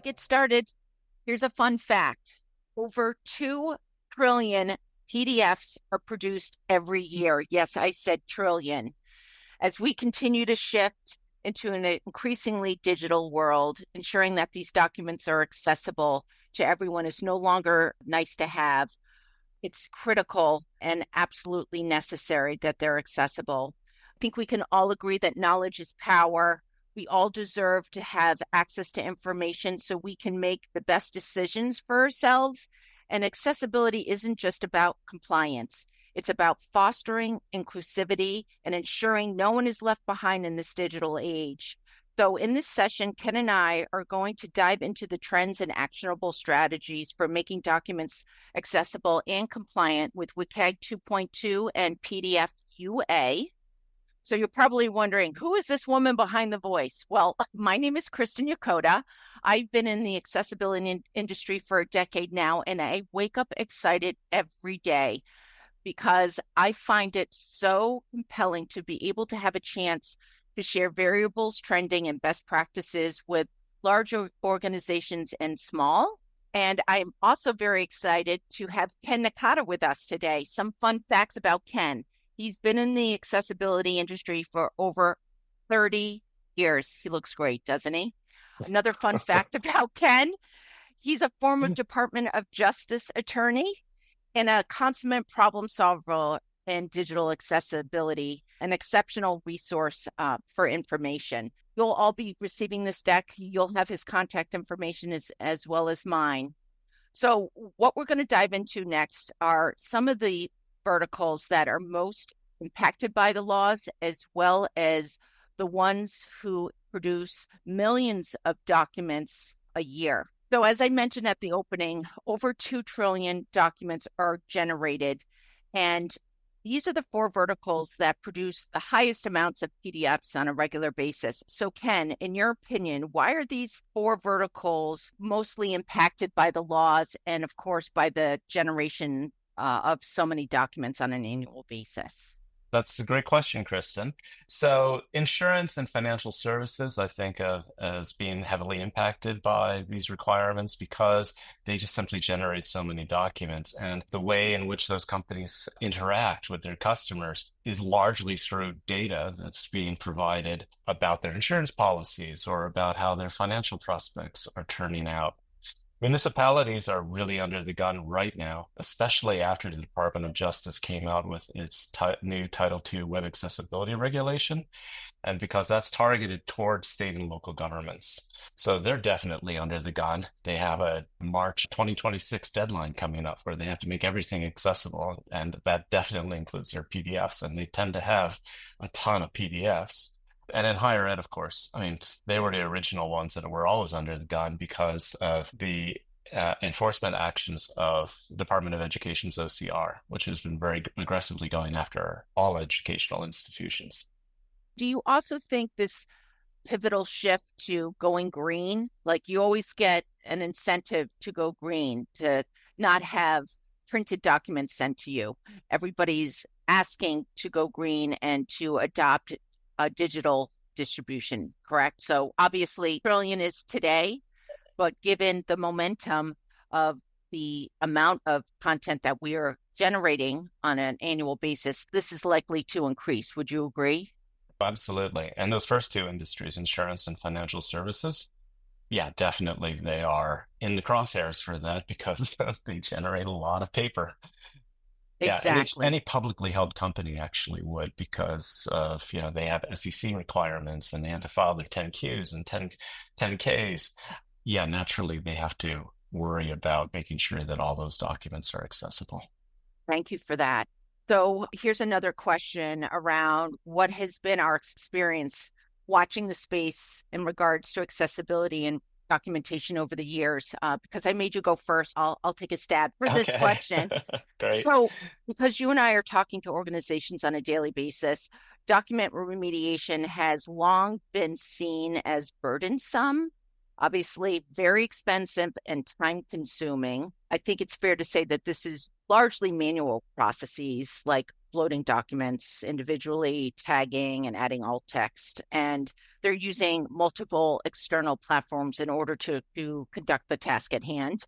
get started, here's a fun fact. Over 2 trillion PDFs are produced every year. Yes, I said trillion. As we continue to shift into an increasingly digital world, ensuring that these documents are accessible to everyone is no longer nice to have. It's critical and absolutely necessary that they're accessible. I think we can all agree that knowledge is power. We all deserve to have access to information so we can make the best decisions for ourselves. And accessibility isn't just about compliance. It's about fostering inclusivity and ensuring no one is left behind in this digital age. So in this session, Ken and I are going to dive into the trends and actionable strategies for making documents accessible and compliant with WCAG 2.2 and PDF UA. So you're probably wondering, who is this woman behind the voice? Well, my name is Kristin Yokota. I've been in the accessibility industry for a decade now, and I wake up excited every day because I find it so compelling to be able to have a chance to share variables, trending, and best practices with larger organizations and small. And I'm also very excited to have Ken Nakata with us today. Some fun facts about Ken. He's been in the accessibility industry for over 30 years. He looks great, doesn't he? Another fun fact about Ken, he's a former Department of Justice attorney and a consummate problem solver in digital accessibility, an exceptional resource for information. You'll all be receiving this deck. You'll have his contact information as well as mine. So what we're going to dive into next are some of the verticals that are most impacted by the laws, as well as the ones who produce millions of documents a year. So as I mentioned at the opening, over 2 trillion documents are generated, and these are the 4 verticals that produce the highest amounts of PDFs on a regular basis. So Ken, in your opinion, why are these 4 verticals mostly impacted by the laws and of course by the generation of so many documents on an annual basis? That's a great question, Kristin. So insurance and financial services, I think of as being heavily impacted by these requirements because they just simply generate so many documents. And the way in which those companies interact with their customers is largely through data that's being provided about their insurance policies or about how their financial prospects are turning out. Municipalities are really under the gun right now, especially after the Department of Justice came out with its new Title II web accessibility regulation, and because that's targeted towards state and local governments. So they're definitely under the gun. They have a March 2026 deadline coming up where they have to make everything accessible, and that definitely includes their PDFs, and they tend to have a ton of PDFs. And in higher ed, of course, I mean, they were the original ones that were always under the gun because of the enforcement actions of the Department of Education's OCR, which has been very aggressively going after all educational institutions. Do you also think this pivotal shift to going green, like you always get an incentive to go green, to not have printed documents sent to you? Everybody's asking to go green and to adopt a digital distribution, correct? So obviously, trillion is today, but given the momentum of the amount of content that we are generating on an annual basis, this is likely to increase. Would you agree? Absolutely. And those first 2 industries, insurance and financial services, yeah, definitely they are in the crosshairs for that because they generate a lot of paper. Yeah, Exactly. any publicly held company actually would because of, they have SEC requirements and they have to file their 10Qs and 10Ks. Yeah, naturally they have to worry about making sure that all those documents are accessible. Thank you for that. So here's another question around what has been our experience watching the space in regards to accessibility and documentation over the years. Because I made you go first, I'll take a stab for this Okay, question. great. So because you and I are talking to organizations on a daily basis, document remediation has long been seen as burdensome, obviously very expensive and time consuming. I think it's fair to say that this is largely manual processes like uploading documents individually, tagging and adding alt text. And they're using multiple external platforms in order to conduct the task at hand.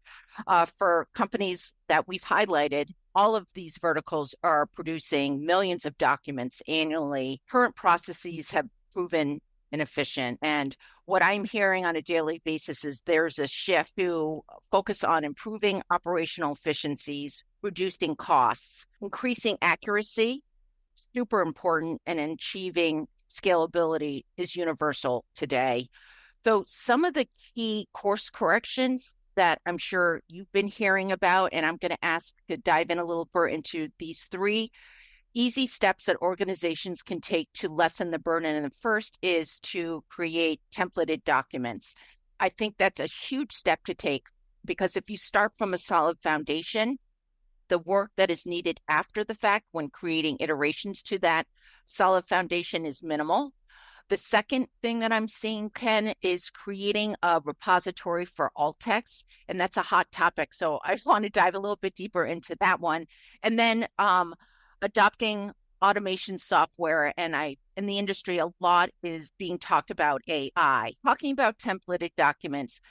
For companies that we've highlighted, all of these verticals are producing millions of documents annually. Current processes have proven inefficient. And what I'm hearing on a daily basis is there's a shift to focus on improving operational efficiencies, reducing costs, increasing accuracy, super important, and achieving scalability is universal today. So some of the key course corrections that I'm sure you've been hearing about, and I'm going to ask to dive in a little bit into these three easy steps that organizations can take to lessen the burden. And the first is to create templated documents. I think that's a huge step to take because if you start from a solid foundation, the work that is needed after the fact when creating iterations to that solid foundation is minimal. The second thing that I'm seeing, Ken, is creating a repository for alt text, and that's a hot topic. So I just want to dive a little bit deeper into that one. And then adopting automation software, and in the industry, a lot is being talked about AI. Talking about templated documents,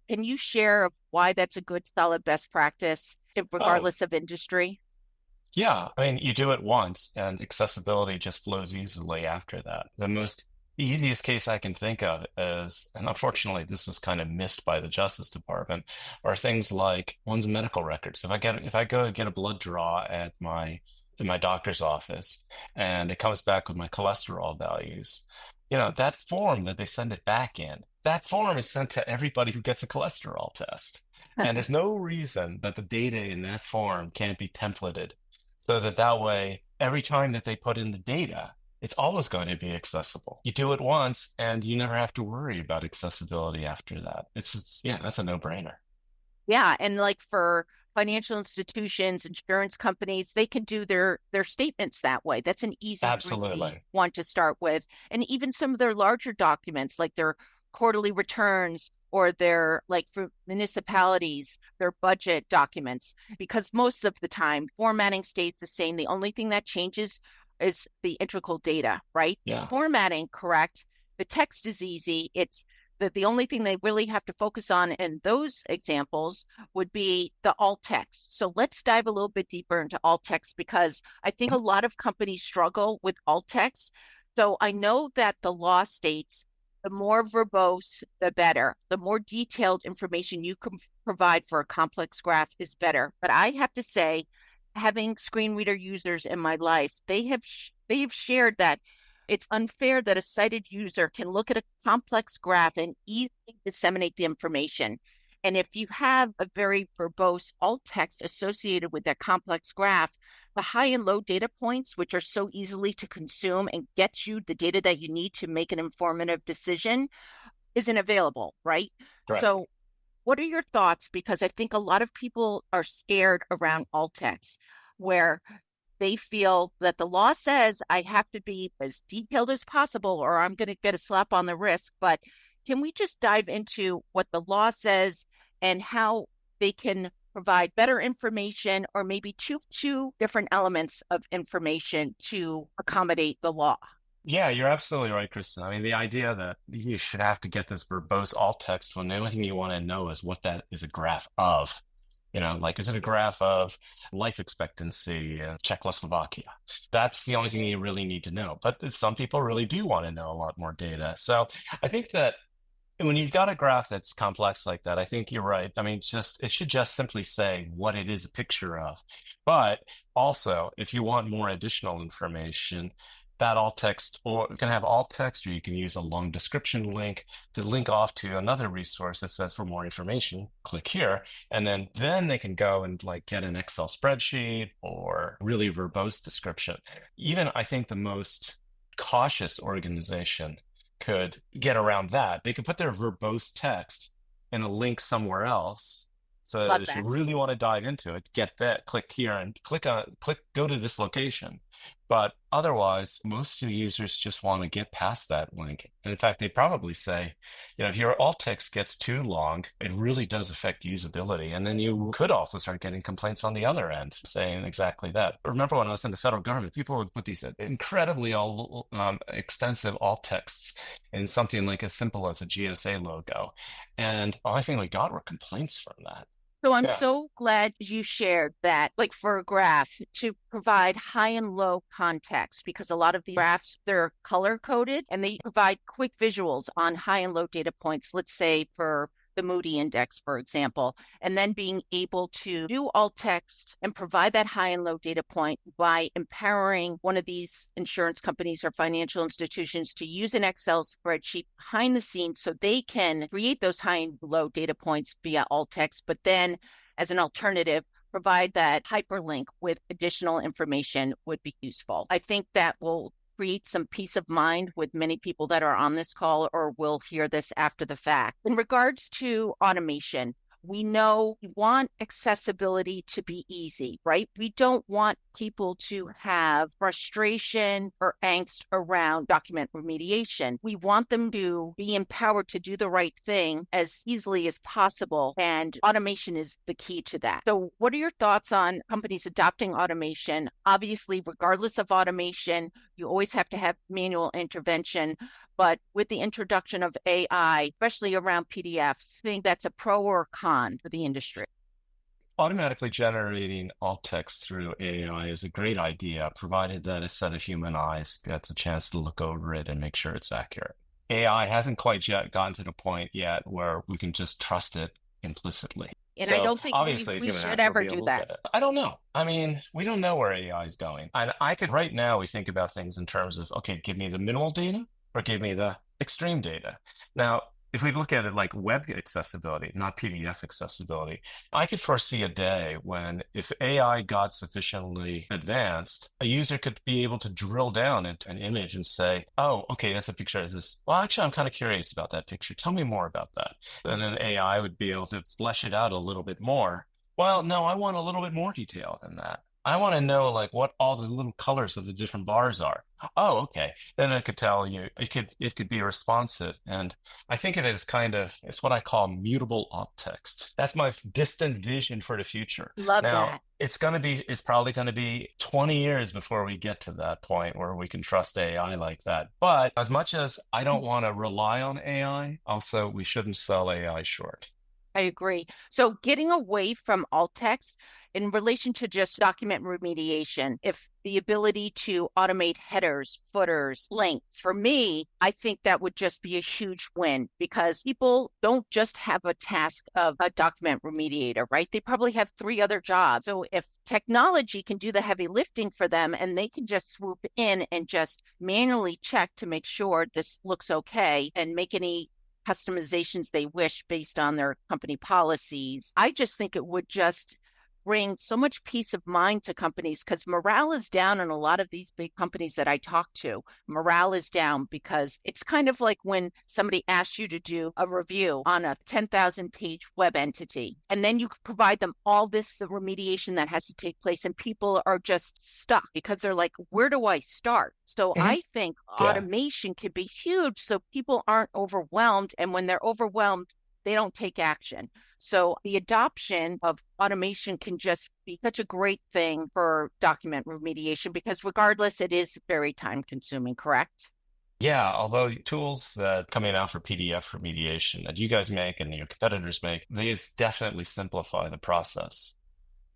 can you share of why that's a good, solid best practice, Oh, regardless of industry? yeah. I mean, you do it once and accessibility just flows easily after that. The most easiest case I can think of is, and unfortunately this was kind of missed by the Justice Department, are things like one's medical records. If I go get a blood draw at my in my doctor's office and it comes back with my cholesterol values, that form that they send it back in, that form is sent to everybody who gets a cholesterol test. And there's no reason that the data in that form can't be templated so that way, every time that they put in the data, it's always going to be accessible. You do it once and you never have to worry about accessibility after that. Yeah, that's a no-brainer. Yeah, and like for financial institutions, insurance companies, they can do their statements that way. That's an easy, breezy Absolutely. one to start with. And even some of their larger documents, like their quarterly returns or their like for municipalities, their budget documents, because most of the time formatting stays the same. The only thing that changes is the integral data, right? Yeah. Formatting, correct. The text is easy. It's that the only thing they really have to focus on in those examples would be the alt text. So let's dive a little bit deeper into alt text because I think a lot of companies struggle with alt text. So I know that the law states the more verbose, the better. The more detailed information you can provide for a complex graph is better. But I have to say, having screen reader users in my life, they have shared that it's unfair that a sighted user can look at a complex graph and easily disseminate the information. And if you have a very verbose alt text associated with that complex graph, the high and low data points, which are so easily to consume and get you the data that you need to make an informative decision, isn't available, right? Right. So, what are your thoughts? Because I think a lot of people are scared around alt text, where they feel that the law says I have to be as detailed as possible or I'm going to get a slap on the wrist. But can we just dive into what the law says and how they can provide better information or maybe two different elements of information to accommodate the law? Yeah, you're absolutely right, Kristen. I mean, the idea that you should have to get this verbose alt text when the only thing you want to know is what that is a graph of. Like, is it a graph of life expectancy in Czechoslovakia? That's the only thing you really need to know. But some people really do want to know a lot more data. So I think that when you've got a graph that's complex like that, I think you're right. I mean, it should just simply say what it is a picture of. But also, if you want more additional information, that alt text, or you can have alt text, or you can use a long description link to link off to another resource that says for more information, click here. And then they can go and like get an Excel spreadsheet or really verbose description. Even I think the most cautious organization could get around that. They could put their verbose text in a link somewhere else. So that Love if you that. really want to dive into it, get that, click here and go to this location. But otherwise, most of the users just want to get past that link. And in fact, they probably say, if your alt text gets too long, it really does affect usability. And then you could also start getting complaints on the other end saying exactly that. Remember when I was in the federal government, people would put these incredibly extensive alt texts in something like as simple as a GSA logo. And all I think we got were complaints from that. So I'm Yeah. so glad you shared that, like for a graph, to provide high and low context, because a lot of the graphs, they're color coded and they provide quick visuals on high and low data points, let's say for the Moody Index, for example, and then being able to do alt text and provide that high and low data point by empowering one of these insurance companies or financial institutions to use an Excel spreadsheet behind the scenes so they can create those high and low data points via alt text, but then as an alternative, provide that hyperlink with additional information would be useful. I think that will create some peace of mind with many people that are on this call or will hear this after the fact. In regards to automation, we know we want accessibility to be easy, right? We don't want people to have frustration or angst around document remediation. We want them to be empowered to do the right thing as easily as possible. And automation is the key to that. So what are your thoughts on companies adopting automation? Obviously, regardless of automation, you always have to have manual intervention. But with the introduction of AI, especially around PDFs, I think that's a pro or con for the industry. Automatically generating alt text through AI is a great idea, provided that a set of human eyes gets a chance to look over it and make sure it's accurate. AI hasn't quite yet gotten to the point yet where we can just trust it implicitly. And I So don't think obviously, a we human should has to ever be able do to look that. at it. I don't know. I mean, we don't know where AI is going. And I could right now we think about things in terms of, okay, give me the minimal data or give me the extreme data. Now, if we look at it like web accessibility, not PDF accessibility, I could foresee a day when if AI got sufficiently advanced, a user could be able to drill down into an image and say, oh, okay, that's a picture of this. Well, actually, I'm kind of curious about that picture. Tell me more about that. And then AI would be able to flesh it out a little bit more. Well, no, I want a little bit more detail than that. I want to know like what all the little colors of the different bars are. Oh, okay. Then it could tell you it could be responsive. And I think it is it's what I call mutable alt text. That's my distant vision for the future. Love Now, that. it's probably going to be 20 years before we get to that point where we can trust AI like that. But as much as I don't want to rely on AI, also we shouldn't sell AI short. I agree. So getting away from alt text in relation to just document remediation, if the ability to automate headers, footers, links, for me, I think that would just be a huge win because people don't just have a task of a document remediator, right? They probably have three other jobs. So if technology can do the heavy lifting for them and they can just swoop in and just manually check to make sure this looks okay and make any customizations they wish based on their company policies. I just think it would just bring so much peace of mind to companies because morale is down in a lot of these big companies that I talk to. Morale is down because it's kind of like when somebody asks you to do a review on a 10,000 page web entity, and then you provide them all this remediation that has to take place, and people are just stuck because they're like, where do I start? So Mhm. I think Yeah. automation could be huge so people aren't overwhelmed. And when they're overwhelmed, they don't take action. So the adoption of automation can just be such a great thing for document remediation because regardless, it is very time consuming, correct? Yeah, although tools that coming out for PDF remediation that you guys make and your competitors make, they definitely simplify the process.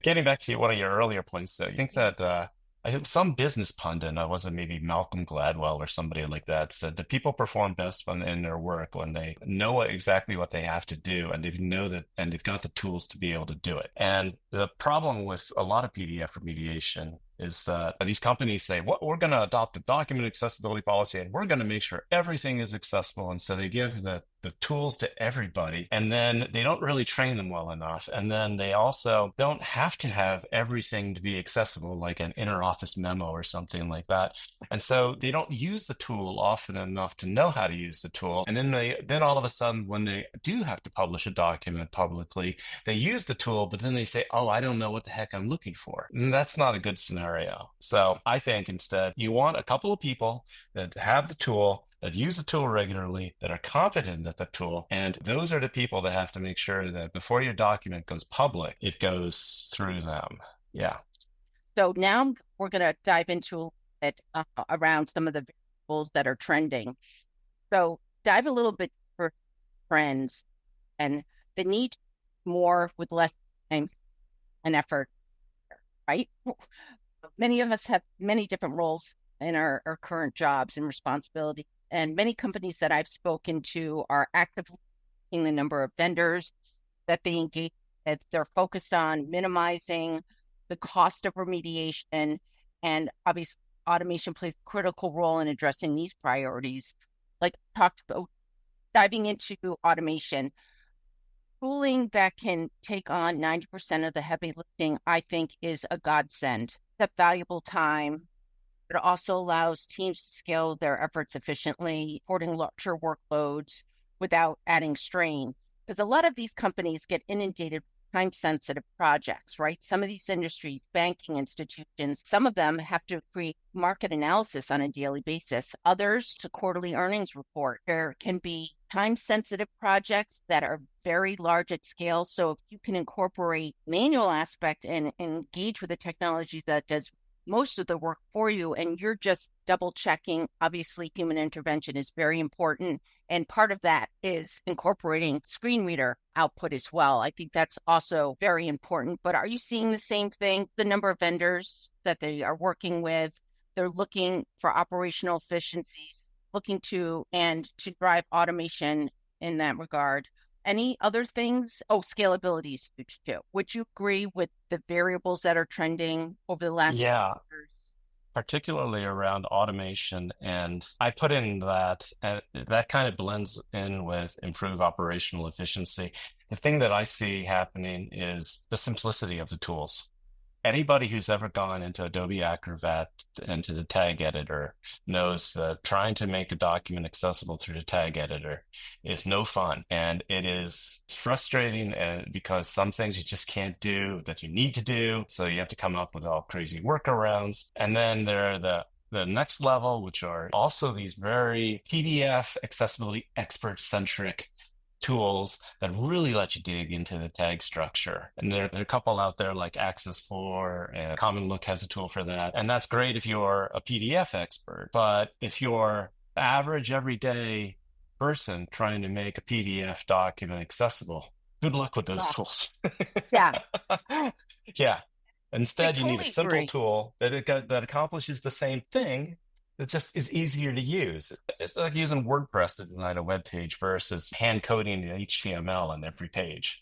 Getting back to one of your earlier points, though, I think that I think some business pundit, I wasn't maybe Malcolm Gladwell or somebody like that, said that people perform best when in their work when they know exactly what they have to do and they know that and they've got the tools to be able to do it. And the problem with a lot of PDF remediation is that these companies say, "Well, we're going to adopt a document accessibility policy and we're going to make sure everything is accessible." And so they give the the tools to everybody, and then they don't really train them well enough. And then they also don't have to have everything to be accessible, like an inter-office memo or something like that. And so they don't use the tool often enough to know how to use the tool. And then all of a sudden, when they do have to publish a document publicly, they use the tool, but then they say, oh, I don't know what the heck I'm looking for. And that's not a good scenario. So I think instead you want a couple of people that have the tool, that use the tool regularly, that are competent at the tool. And those are the people that have to make sure that before your document goes public, it goes through them. Yeah. So now we're going to dive into it around some of the variables that are trending. So dive a little bit for trends and the need more with less time and effort, right? Many of us have many different roles in our current jobs and responsibilities. And many companies that I've spoken to are actively increasing the number of vendors that they engage with. They're focused on minimizing the cost of remediation. And obviously, automation plays a critical role in addressing these priorities. Like talked about diving into automation, tooling that can take on 90% of the heavy lifting, I think, is a godsend. That valuable time. It also allows teams to scale their efforts efficiently, supporting larger workloads without adding strain. Because a lot of these companies get inundated with time-sensitive projects, right? Some of these industries, banking institutions, some of them have to create market analysis on a daily basis. Others, to quarterly earnings report. There can be time-sensitive projects that are very large at scale. So if you can incorporate manual aspect and engage with a technology that does most of the work for you, and you're just double checking. Obviously, human intervention is very important. And part of that is incorporating screen reader output as well. I think that's also very important. But are you seeing the same thing? The number of vendors that they are working with, they're looking for operational efficiencies, looking to drive automation in that regard. Any other things? Oh, scalability is huge too. Would you agree with the variables that are trending over the last Yeah, years? particularly around automation. And I put in that, that kind of blends in with improve operational efficiency. The thing that I see happening is the simplicity of the tools. Anybody who's ever gone into Adobe Acrobat and to the tag editor knows that trying to make a document accessible through the tag editor is no fun. And it is frustrating because some things you just can't do that you need to do. So you have to come up with all crazy workarounds. And then there are the next level, which are also these very PDF accessibility expert centric tools that really let you dig into the tag structure. And there are a couple out there like Access4 and Common Look has a tool for that. And that's great if you're a PDF expert. But if you're average everyday person trying to make a PDF document accessible, good luck with those tools. Yeah, Yeah. I Instead, you need a totally simple agree. tool that accomplishes the same thing that just is easier to use. It's like using WordPress to design a web page versus hand coding the HTML on every page.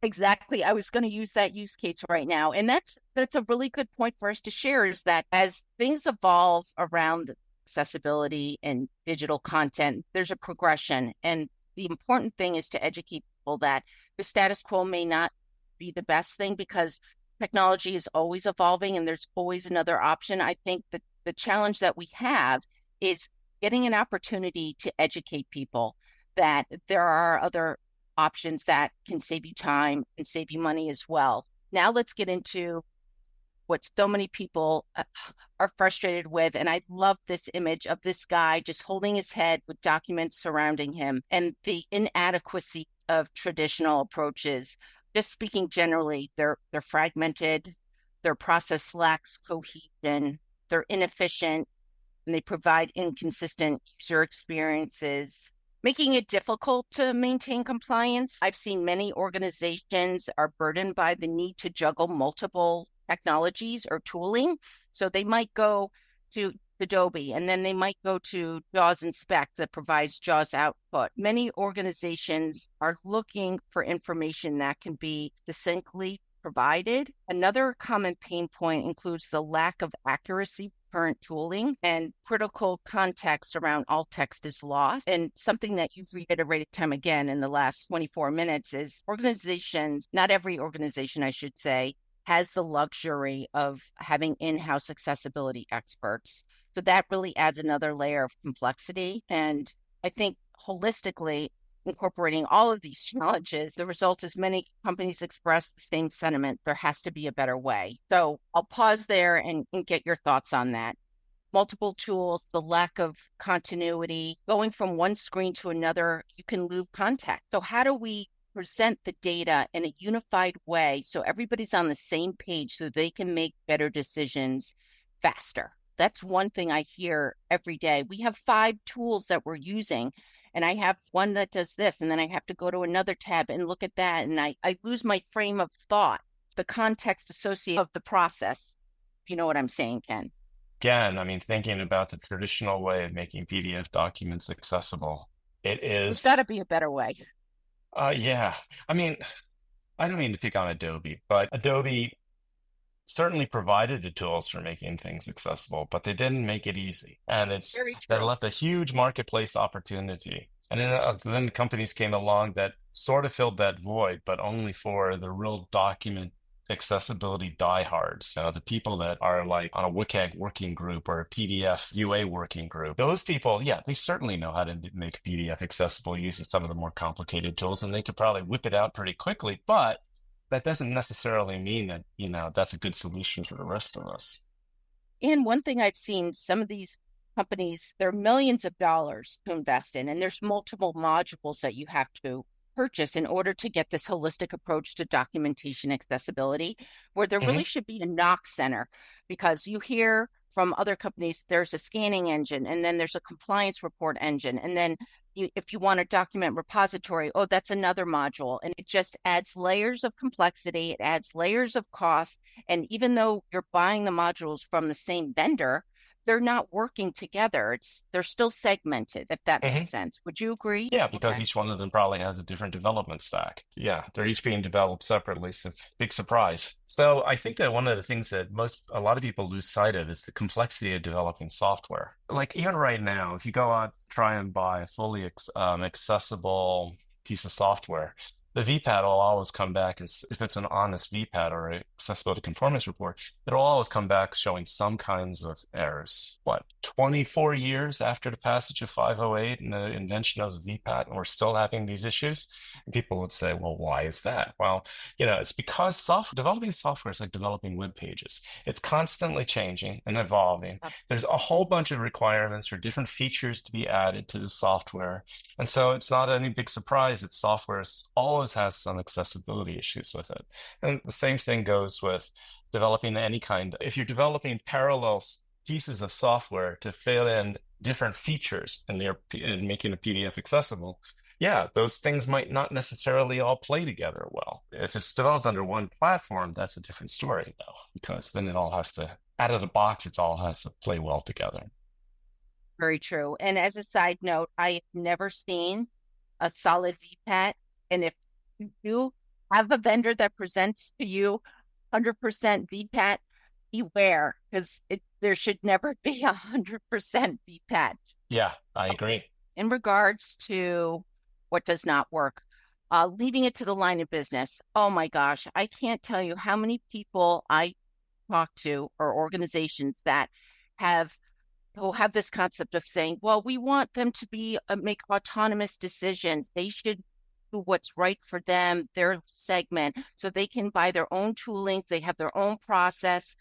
Exactly. I was going to use that use case right now. And that's a really good point for us to share is that as things evolve around accessibility and digital content, there's a progression. And the important thing is to educate people that the status quo may not be the best thing because technology is always evolving and there's always another option. I think that the challenge that we have is getting an opportunity to educate people that there are other options that can save you time and save you money as well. Now let's get into what so many people are frustrated with. And I love this image of this guy just holding his head with documents surrounding him and the inadequacy of traditional approaches. Just speaking generally, they're fragmented, their process lacks cohesion, they're inefficient, and they provide inconsistent user experiences, making it difficult to maintain compliance. I've seen many organizations are burdened by the need to juggle multiple technologies or tooling. So they might go to Adobe and then they might go to JAWS Inspect that provides JAWS output. Many organizations are looking for information that can be succinctly provided. Another common pain point includes the lack of accuracy current tooling, and critical context around alt text is lost. And something that you've reiterated time again in the last 24 minutes is organizations, not every organization, I should say, has the luxury of having in-house accessibility experts. So that really adds another layer of complexity. And I think holistically, incorporating all of these challenges, the result is many companies express the same sentiment. There has to be a better way. So I'll pause there and get your thoughts on that. Multiple tools, the lack of continuity, going from one screen to another, you can lose context. So how do we present the data in a unified way so everybody's on the same page so they can make better decisions faster? That's one thing I hear every day. We have 5 tools that we're using, and I have one that does this, and then I have to go to another tab and look at that, and I lose my frame of thought, the context associated of the process. If you know what I'm saying, Ken. Again, I mean, thinking about the traditional way of making PDF documents accessible, it There's got to is, be a better way. yeah. I mean, I don't mean to pick on Adobe, but Adobe certainly provided the tools for making things accessible, but they didn't make it easy. And Very that true. left a huge marketplace opportunity. And then companies came along that sort of filled that void, but only for the real document accessibility diehards, the people that are like on a WCAG working group or a PDF UA working group. Those people, yeah, they certainly know how to make PDF accessible using some of the more complicated tools, and they could probably whip it out pretty quickly, but that doesn't necessarily mean that, that's a good solution for the rest of us. And one thing I've seen, some of these companies, there are millions of dollars to invest in, and there's multiple modules that you have to purchase in order to get this holistic approach to documentation accessibility, where there really Hmm. should be a knock center, because you hear from other companies, there's a scanning engine, and then there's a compliance report engine, and then if you want a document repository, oh, that's another module. And it just adds layers of complexity, it adds layers of cost. And even though you're buying the modules from the same vendor, they're not working together. They're still segmented, if that makes Hmm. sense. Would you agree? Yeah, because Okay. each one of them probably has a different development stack. Yeah, they're each being developed separately, so big surprise. So I think that one of the things that a lot of people lose sight of is the complexity of developing software. Like even right now, if you go out try and buy a fully accessible piece of software, the VPAT will always come back, and if it's an honest VPAT or an accessibility conformance report, it'll always come back showing some kinds of errors. What, 24 years after the passage of 508 and the invention of the VPAT, and we're still having these issues? And people would say, well, why is that? Well, it's because developing software is like developing web pages. It's constantly changing and evolving. There's a whole bunch of requirements for different features to be added to the software. And so it's not any big surprise that software always has some accessibility issues with it. And the same thing goes with developing any kind. If you're developing parallel pieces of software to fill in different features in making a PDF accessible, yeah, those things might not necessarily all play together well. If it's developed under one platform, that's a different story, though, because then it all has to, out of the box, it all has to play well together. Very true. And as a side note, I've never seen a solid VPAT. And if you do have a vendor that presents to you 100% VPAT, beware, because there should never be 100% VPAT. Yeah, I agree. In regards to what does not work, leaving it to the line of business. Oh my gosh, I can't tell you how many people I talk to or organizations that have who have this concept of saying, well, we want them to be make autonomous decisions. They should do what's right for them, their segment, so they can buy their own toolings. They have their own process.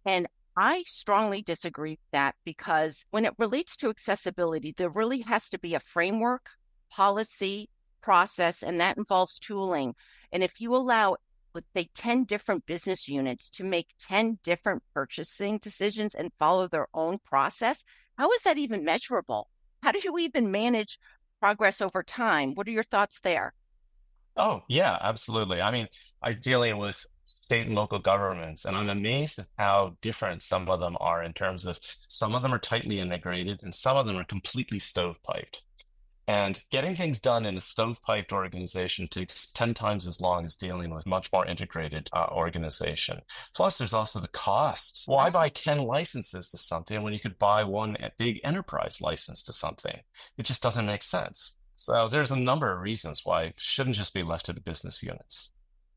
And I strongly disagree with that, because when it relates to accessibility, there really has to be a framework, policy, process, and that involves tooling. And if you allow, let's say, 10 different business units to make 10 different purchasing decisions and follow their own process, how is that even measurable? How do you even manage progress over time? What are your thoughts there? Oh, yeah, absolutely. I mean, I'm dealing with state and local governments, and I'm amazed at how different some of them are in terms of some of them are tightly integrated and some of them are completely stovepiped. And getting things done in a stovepiped organization takes 10 times as long as dealing with much more integrated organization. Plus, there's also the costs. Why buy 10 licenses to something when you could buy one big enterprise license to something? It just doesn't make sense. So there's a number of reasons why it shouldn't just be left to the business units.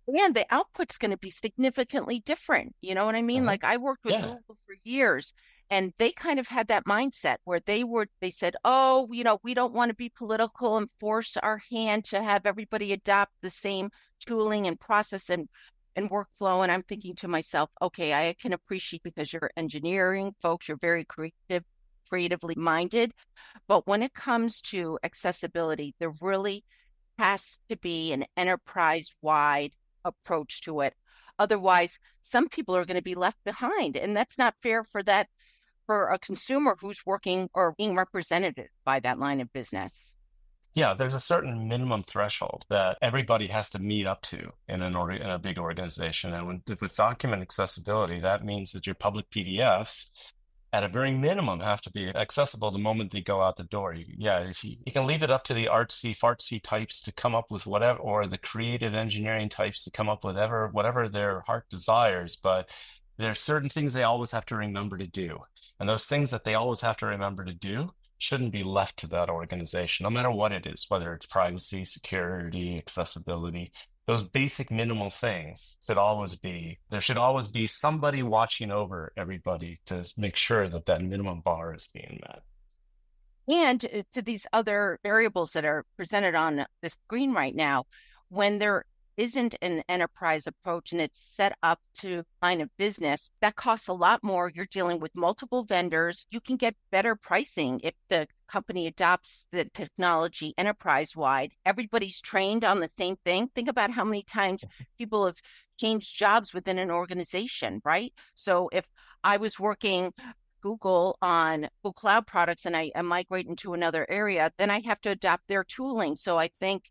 And the output's going to be significantly different. You know what I mean? Hmm. Like I worked with Yeah. Google for years and they kind of had that mindset where they said, oh, we don't want to be political and force our hand to have everybody adopt the same tooling and process and workflow. And I'm thinking to myself, okay, I can appreciate because you're engineering folks, you're very creatively minded. But when it comes to accessibility, there really has to be an enterprise-wide approach to it. Otherwise, some people are going to be left behind, and that's not fair for a consumer who's working or being represented by that line of business. Yeah, there's a certain minimum threshold that everybody has to meet up to in in a big organization. And with document accessibility, that means that your public PDFs, at a very minimum, have to be accessible the moment they go out the door. Yeah, if you can leave it up to the artsy fartsy types to come up with whatever, or the creative engineering types to come up with whatever their heart desires, but there are certain things they always have to remember to do. And those things that they always have to remember to do shouldn't be left to that organization, no matter what it is, whether it's privacy, security, accessibility. Those basic minimal things there should always be somebody watching over everybody to make sure that that minimum bar is being met. And to these other variables that are presented on the screen right now, when there isn't an enterprise approach and it's set up to line of business, that costs a lot more. You're dealing with multiple vendors. You can get better pricing if the company adopts the technology enterprise wide. Everybody's trained on the same thing. Think about how many times people have changed jobs within an organization, right? So if I was working Google on Google Cloud products and I migrate into another area, then I have to adopt their tooling. So I think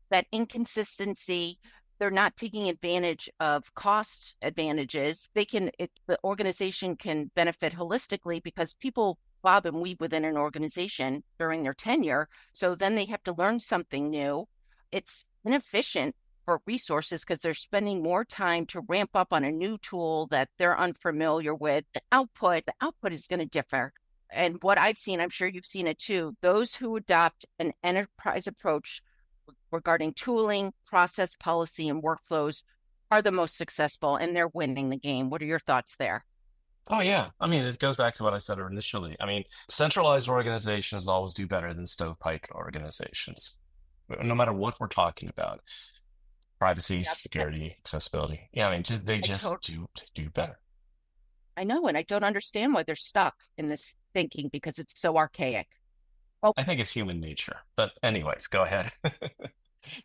that inconsistency, they're not taking advantage of cost advantages. The organization can benefit holistically because people bob and weave within an organization during their tenure. So then they have to learn something new. It's inefficient for resources because they're spending more time to ramp up on a new tool that they're unfamiliar with. The output is going to differ. And what I've seen, I'm sure you've seen it too, those who adopt an enterprise approach regarding tooling, process, policy, and workflows are the most successful and they're winning the game. What are your thoughts there? Oh yeah. I mean, it goes back to what I said initially. I mean, centralized organizations always do better than stovepipe organizations, no matter what we're talking about. Privacy, Yep. security, accessibility. Yeah, I mean, they I, just to- do better. I know, and I don't understand why they're stuck in this thinking because it's so archaic. Oh, I think it's human nature. But anyways, go ahead.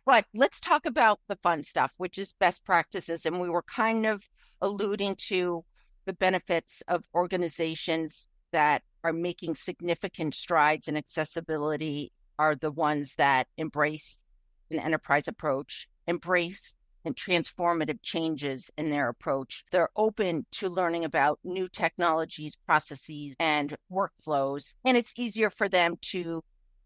but let's talk about the fun stuff, which is best practices. And we were kind of alluding to the benefits of organizations that are making significant strides in accessibility are the ones that embrace an enterprise approach, embrace and transformative changes in their approach. They're open to learning about new technologies, processes, and workflows, and it's easier for them to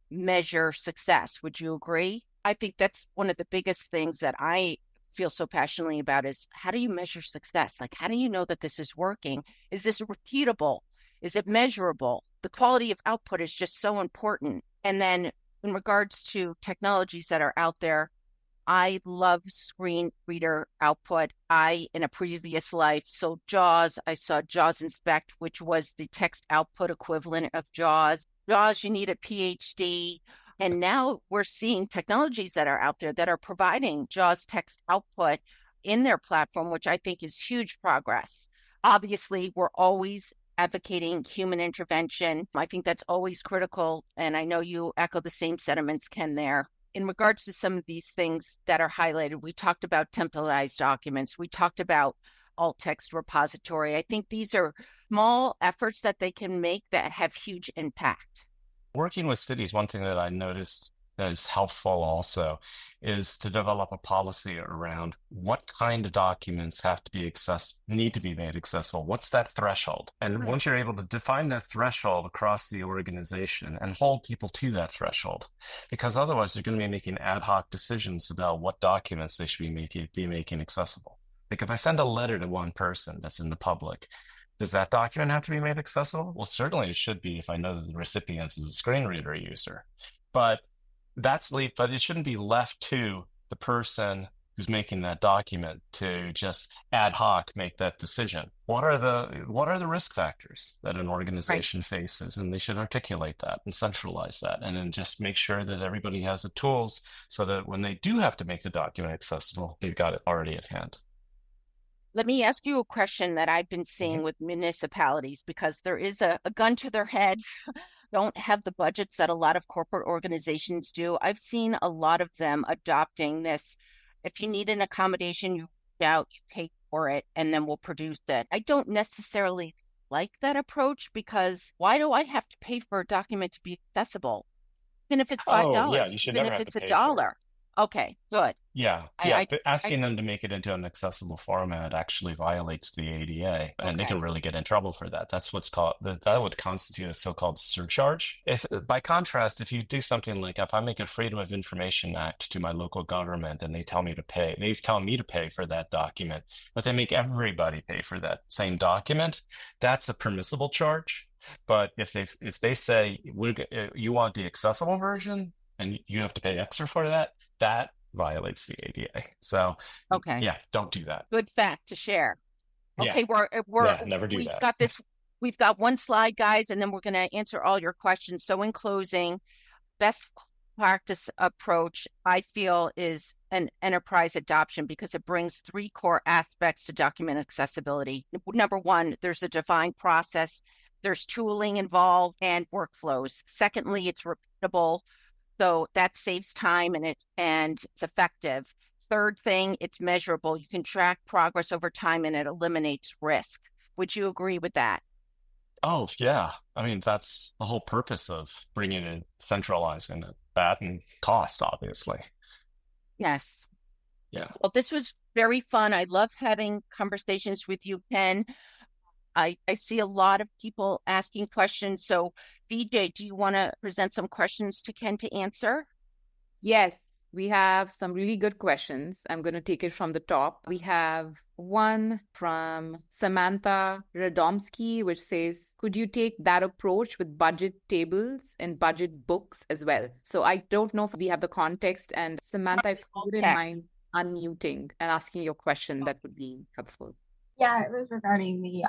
measure success. Would you agree? I think that's one of the biggest things that I feel so passionately about is how do you measure success? Like, how do you know that this is working? Is this repeatable? Is it measurable? The quality of output is just so important. And then in regards to technologies that are out there, I love screen reader output. In a previous life, so JAWS, I saw JAWS Inspect, which was the text output equivalent of JAWS. JAWS, you need a PhD. And now we're seeing technologies that are out there that are providing JAWS text output in their platform, which I think is huge progress. Obviously, we're always advocating human intervention. I think that's always critical. And I know you echo the same sentiments, Ken, there in regards to some of these things that are highlighted, we talked about templatized documents. We talked about alt text repository. I think these are small efforts that they can make that have huge impact. Working with cities, one thing that I noticed that is helpful also is to develop a policy around what kind of documents need to be made accessible. What's that threshold? And once you're able to define that threshold across the organization and hold people to that threshold, because otherwise they're going to be making ad hoc decisions about what documents they should be making accessible. Like if I send a letter to one person that's in the public, does that document have to be made accessible? Well, certainly it should be if I know that the recipient is a screen reader user. But but it shouldn't be left to the person who's making that document to just ad hoc make that decision. What are the risk factors that an organization faces? And they should articulate that and centralize that, and then just make sure that everybody has the tools so that when they do have to make the document accessible, they've got it already at hand. Let me ask you a question that I've been seeing with municipalities, because there is a gun to their head, don't have the budgets that a lot of corporate organizations do. I've seen a lot of them adopting this. If you need an accommodation, you reach out, you pay for it, and then we'll produce it. I don't necessarily like that approach, because why do I have to pay for a document to be accessible? Even if it's $5, Oh, yeah, you should even never if have to it's a pay for it. dollar. Okay, good. Yeah, I but asking them to make it into an accessible format actually violates the ADA, and they okay. can really get in trouble for that. That's what's called that would constitute a so-called surcharge. If, by contrast, if you do something like if I make a Freedom of Information Act to my local government and they tell me to pay for that document, but they make everybody pay for that same document, that's a permissible charge. But if they say you want the accessible version and you have to pay extra for that, that violates the ADA. So, Okay. yeah, don't do that. Good fact to share. Yeah, Okay, never do we've that. got this. We've got one slide, guys, and then we're going to answer all your questions. So in closing, best practice approach, I feel, is an enterprise adoption, because it brings three core aspects to document accessibility. Number one, there's a defined process, there's tooling involved, and workflows. Secondly, it's repeatable, so that saves time and it's effective. Third thing, it's measurable. You can track progress over time and it eliminates risk. Would you agree with that? Oh, yeah. I mean, that's the whole purpose of bringing in centralizing it. That and cost, obviously. Yes. Yeah. Well, this was very fun. I love having conversations with you, Ken. I see a lot of people asking questions. So, VJ, do you want to present some questions to Ken to answer? Yes, we have some really good questions. I'm going to take it from the top. We have one from Samantha Radomski, which says, could you take that approach with budget tables and budget books as well? So I don't know if we have the context. And Samantha, if you wouldn't mind unmuting and asking your question, that would be helpful. Yeah, it was regarding the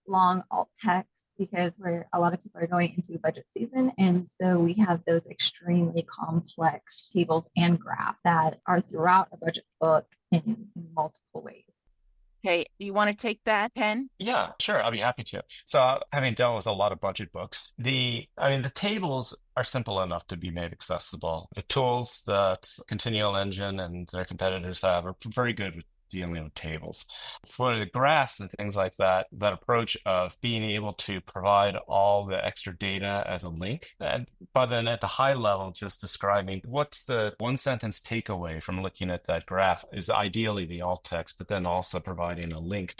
long alt text, because a lot of people are going into budget season. And so we have those extremely complex tables and graphs that are throughout a budget book in multiple ways. Okay, do you want to take that, Ken? Yeah, sure. I'll be happy to. So, having dealt with a lot of budget books, the tables are simple enough to be made accessible. The tools that Continual Engine and their competitors have are very good with dealing with tables. For the graphs and things like that, that approach of being able to provide all the extra data as a link, but then at the high level, just describing what's the one sentence takeaway from looking at that graph is ideally the alt text, but then also providing a link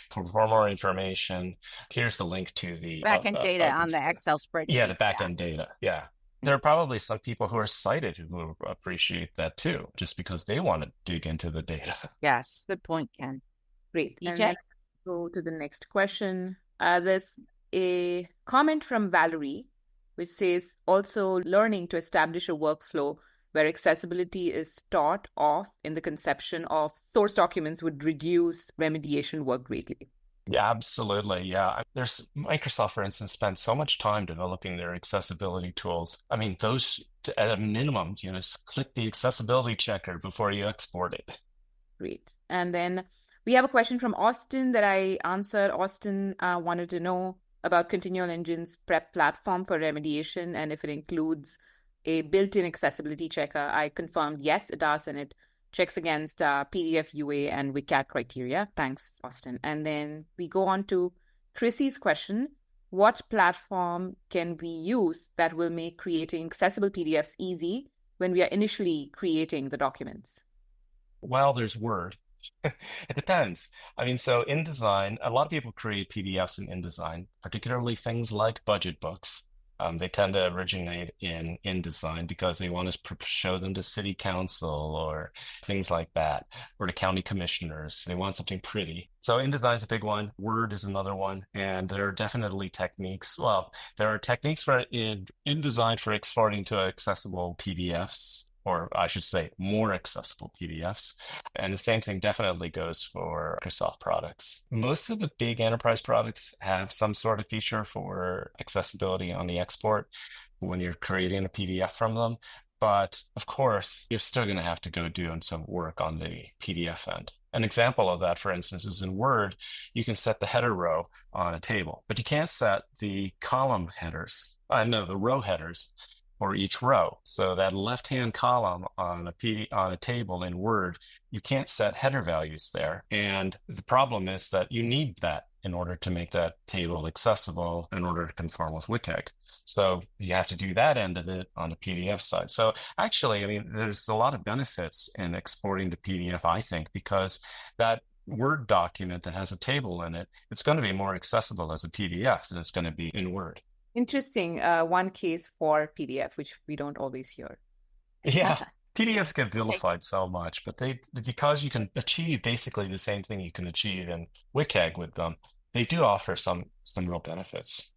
for more information. Here's the link to the backend data on the Excel spreadsheet. Yeah, the backend data. Yeah. There are probably some people who are sighted who appreciate that too, just because they want to dig into the data. Yes, good point, Ken. Great. EJ? And then go to the next question. There's a comment from Valerie, which says, also learning to establish a workflow where accessibility is taught off in the conception of source documents would reduce remediation work greatly. Yeah, absolutely. Yeah. There's Microsoft, for instance, spent so much time developing their accessibility tools. I mean, those at a minimum, just click the accessibility checker before you export it. Great. And then we have a question from Austin that I answered. Austin wanted to know about Continual Engine's prep platform for remediation and if it includes a built-in accessibility checker. I confirmed yes, it does, and it checks against PDF UA and WCAG criteria. Thanks, Austin. And then we go on to Chrissy's question. What platform can we use that will make creating accessible PDFs easy when we are initially creating the documents? Well, there's Word. It depends. I mean, so InDesign, a lot of people create PDFs in InDesign, particularly things like budget books. They tend to originate in InDesign because they want to show them to city council or things like that, or to county commissioners. They want something pretty. So InDesign is a big one. Word is another one. And there are definitely techniques. Well, there are techniques for in InDesign for exporting to accessible PDFs, or I should say more accessible PDFs. And the same thing definitely goes for Microsoft products. Most of the big enterprise products have some sort of feature for accessibility on the export when you're creating a PDF from them. But of course, you're still going to have to go do some work on the PDF end. An example of that, for instance, is in Word, you can set the header row on a table, but you can't set the column headers, the row headers for each row. So that left-hand column on a table in Word, you can't set header values there. And the problem is that you need that in order to make that table accessible in order to conform with WCAG. So you have to do that end of it on the PDF side. So actually, I mean, there's a lot of benefits in exporting to PDF, I think, because that Word document that has a table in it, it's going to be more accessible as a PDF than it's going to be in Word. Interesting. One case for PDF, which we don't always hear. Yeah, PDFs get vilified so much, but because you can achieve basically the same thing you can achieve in WCAG with them, they do offer some real benefits.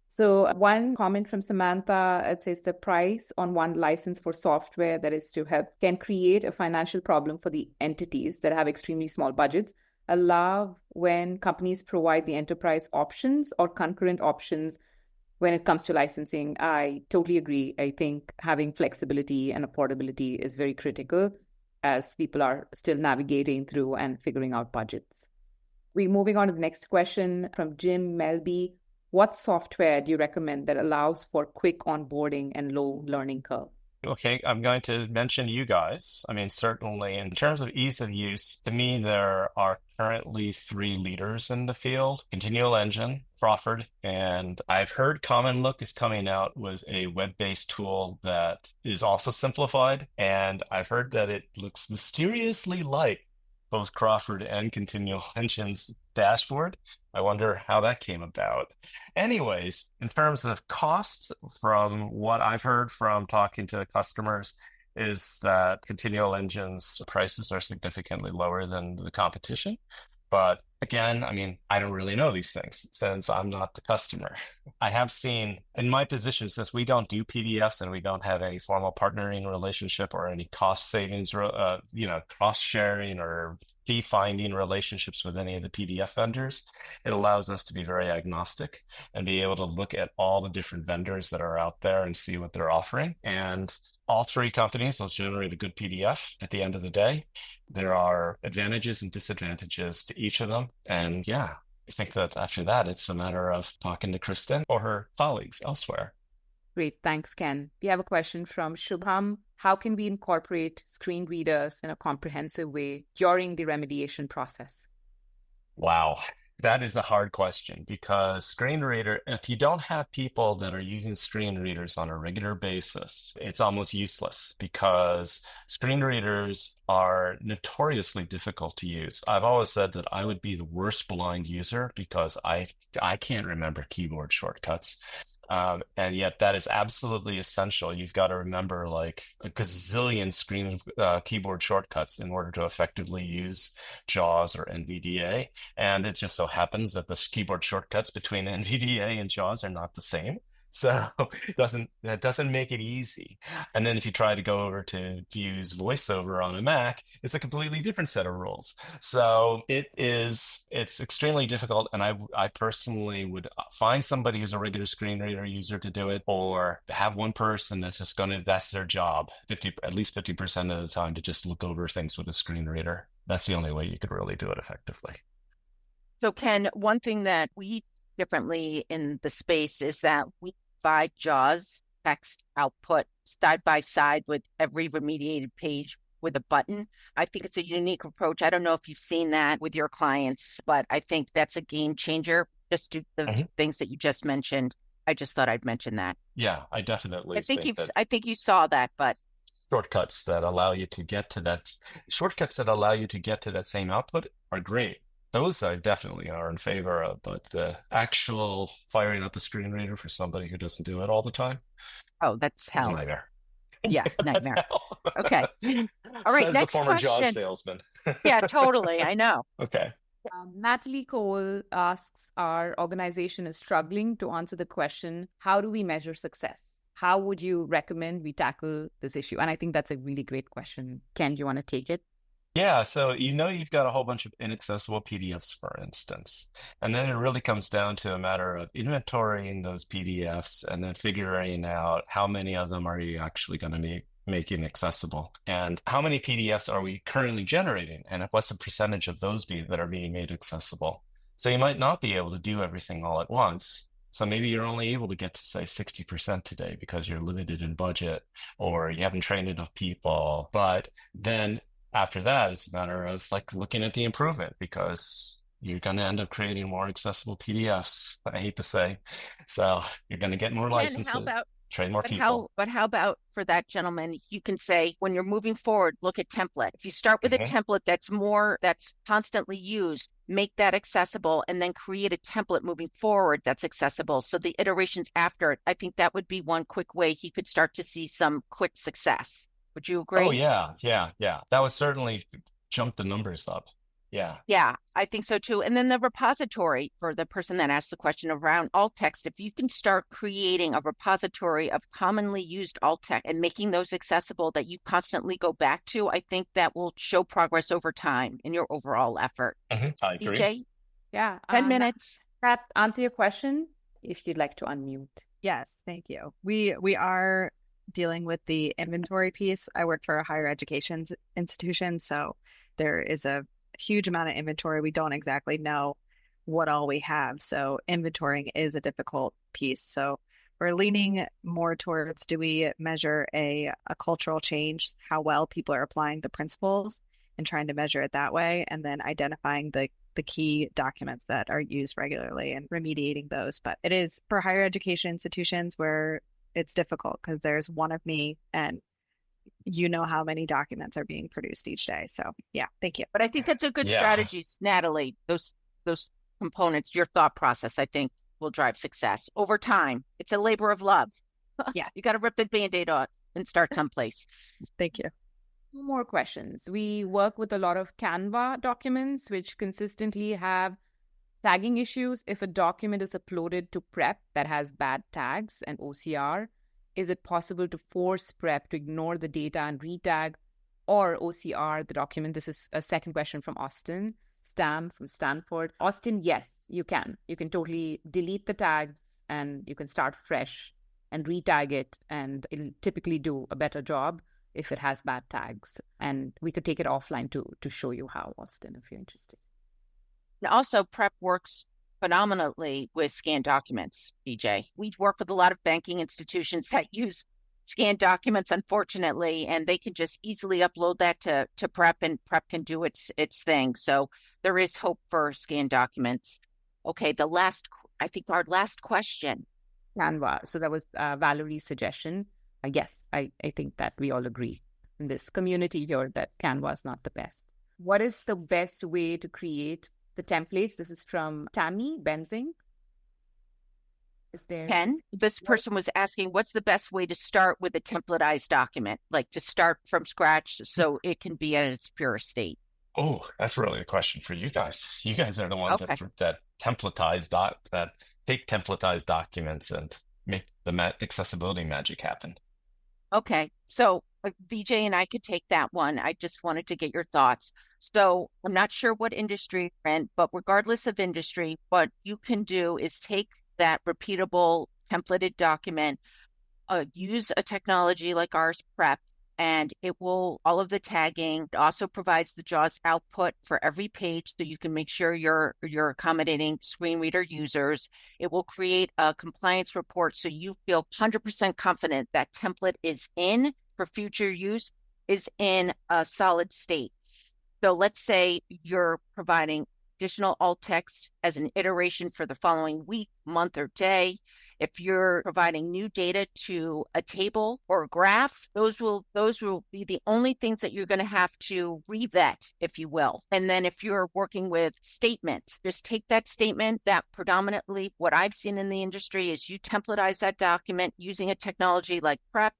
So one comment from Samantha, it says the price on one license for software that is to help can create a financial problem for the entities that have extremely small budgets. I love when companies provide the enterprise options or concurrent options when it comes to licensing. I totally agree. I think having flexibility and affordability is very critical as people are still navigating through and figuring out budgets. We're moving on to the next question from Jim Melby. What software do you recommend that allows for quick onboarding and low learning curve? Okay, I'm going to mention you guys. I mean, certainly in terms of ease of use, to me, there are currently 3 leaders in the field: Continual Engine, Crawford, and I've heard Common Look is coming out with a web-based tool that is also simplified. And I've heard that it looks mysteriously like both Crawford and Continual Engine's dashboard. I wonder how that came about. Anyways, in terms of costs, from what I've heard from talking to customers, is that Continual Engine's prices are significantly lower than the competition. But again, I mean, I don't really know these things since I'm not the customer. I have seen in my position, since we don't do PDFs and we don't have any formal partnering relationship or any cost savings, cost sharing or fee finding relationships with any of the PDF vendors, it allows us to be very agnostic and be able to look at all the different vendors that are out there and see what they're offering. And all 3 companies will generate a good PDF at the end of the day. There are advantages and disadvantages to each of them. And yeah, I think that after that, it's a matter of talking to Kristin or her colleagues elsewhere. Great. Thanks, Ken. We have a question from Shubham. How can we incorporate screen readers in a comprehensive way during the remediation process? Wow. That is a hard question because screen reader, if you don't have people that are using screen readers on a regular basis, it's almost useless because screen readers are notoriously difficult to use. I've always said that I would be the worst blind user because I can't remember keyboard shortcuts. And yet that is absolutely essential. You've got to remember like a gazillion keyboard shortcuts in order to effectively use JAWS or NVDA. And it just so happens that the keyboard shortcuts between NVDA and JAWS are not the same. So that doesn't make it easy. And then if you try to go over to use VoiceOver on a Mac, it's a completely different set of rules. So it's extremely difficult. And I personally would find somebody who's a regular screen reader user to do it, or have one person that's their job, at least 50% of the time, to just look over things with a screen reader. That's the only way you could really do it effectively. So Ken, one thing that we differently in the space is that we provide JAWS text output side by side with every remediated page with a button. I think it's a unique approach. I don't know if you've seen that with your clients, but I think that's a game changer. Just do the things that you just mentioned. I just thought I'd mention that. Yeah, I definitely I think you saw that, but shortcuts that allow you to get to that same output are great. Those I definitely are in favor of, but the actual firing up a screen reader for somebody who doesn't do it all the time Oh, that's is a hell. nightmare. Yeah, That's nightmare. hell. Okay. All right, Says the next former Jaws question. salesman. Yeah, totally. I know. Okay. Natalie Cole asks, our organization is struggling to answer the question, how do we measure success? How would you recommend we tackle this issue? And I think that's a really great question. Ken, do you want to take it? Yeah, so you've got a whole bunch of inaccessible PDFs, for instance. And then it really comes down to a matter of inventorying those PDFs and then figuring out how many of them are you actually going to be making accessible, and how many PDFs are we currently generating, and what's the percentage of those that are being made accessible. So you might not be able to do everything all at once. So maybe you're only able to get to say 60% today because you're limited in budget or you haven't trained enough people. But then after that, it's a matter of like looking at the improvement, because you're going to end up creating more accessible PDFs, I hate to say. So you're going to get more Ken, licenses, how about train more people. How about for that gentleman, you can say when you're moving forward, look at template. If you start with a template that's constantly used, make that accessible, and then create a template moving forward that's accessible. So the iterations after it, I think that would be one quick way he could start to see some quick success. Would you agree? Oh, yeah. That would certainly jump the numbers up. Yeah, I think so too. And then the repository, for the person that asked the question around alt text, if you can start creating a repository of commonly used alt text and making those accessible that you constantly go back to, I think that will show progress over time in your overall effort. I agree. BJ? Yeah. 10 minutes. That answer your question, if you'd like to unmute. Yes, thank you. We are dealing with the inventory piece. I work for a higher education institution, so there is a huge amount of inventory. We don't exactly know what all we have. So inventorying is a difficult piece. So we're leaning more towards, do we measure a cultural change, how well people are applying the principles, and trying to measure it that way, and then identifying the key documents that are used regularly and remediating those. But it is for higher education institutions where it's difficult because there's one of me and you know how many documents are being produced each day. So yeah, thank you. But I think that's a good strategy, Natalie. Those components, your thought process, I think will drive success over time. It's a labor of love. Yeah. You got to rip the Band-Aid off and start someplace. Thank you. Two more questions. We work with a lot of Canva documents, which consistently have tagging issues. If a document is uploaded to Prep that has bad tags and OCR, is it possible to force Prep to ignore the data and retag or OCR the document? This is a second question from Austin Stam from Stanford. Austin, yes, you can. You can totally delete the tags and you can start fresh and retag it, and it'll typically do a better job if it has bad tags. And we could take it offline to show you how, Austin, if you're interested. And also, Prep works phenomenally with scanned documents, BJ. We work with a lot of banking institutions that use scanned documents, unfortunately, and they can just easily upload that to Prep, and Prep can do its thing. So there is hope for scanned documents. Okay, I think our last question. Canva. So that was Valerie's suggestion. Yes, I think that we all agree in this community here that Canva is not the best. What is the best way to create the templates? This is from Tammy Benzing. Ken, this person was asking, what's the best way to start with a templatized document, like to start from scratch so it can be at its pure state? Oh, that's really a question for you guys. You guys are the ones that take templatized documents and make the accessibility magic happen. Okay, so VJ and I could take that one. I just wanted to get your thoughts. So I'm not sure what industry you're in, but regardless of industry, what you can do is take that repeatable templated document, use a technology like ours, Prep, and it will, all of the tagging, it also provides the JAWS output for every page so you can make sure you're accommodating screen reader users. It will create a compliance report so you feel 100% confident that template is in for future use, is in a solid state. So let's say you're providing additional alt text as an iteration for the following week, month, or day. If you're providing new data to a table or a graph, those will be the only things that you're going to have to revet, if you will. And then if you're working with statement, just take that statement that predominantly what I've seen in the industry is you templatize that document using a technology like Prep.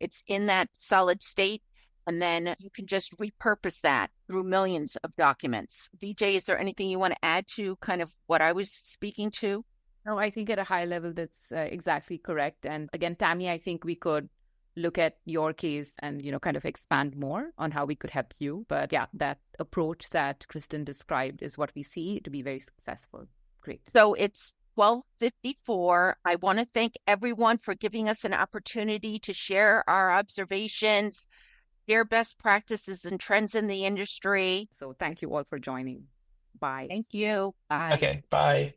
It's in that solid state. And then you can just repurpose that through millions of documents. DJ, is there anything you want to add to kind of what I was speaking to? No, I think at a high level, that's exactly correct. And again, Tammy, I think we could look at your case and, kind of expand more on how we could help you. But yeah, that approach that Kristin described is what we see to be very successful. Great. So it's 12:54. I want to thank everyone for giving us an opportunity to share our observations, share best practices and trends in the industry. So thank you all for joining. Bye. Thank you. Bye. Okay, bye.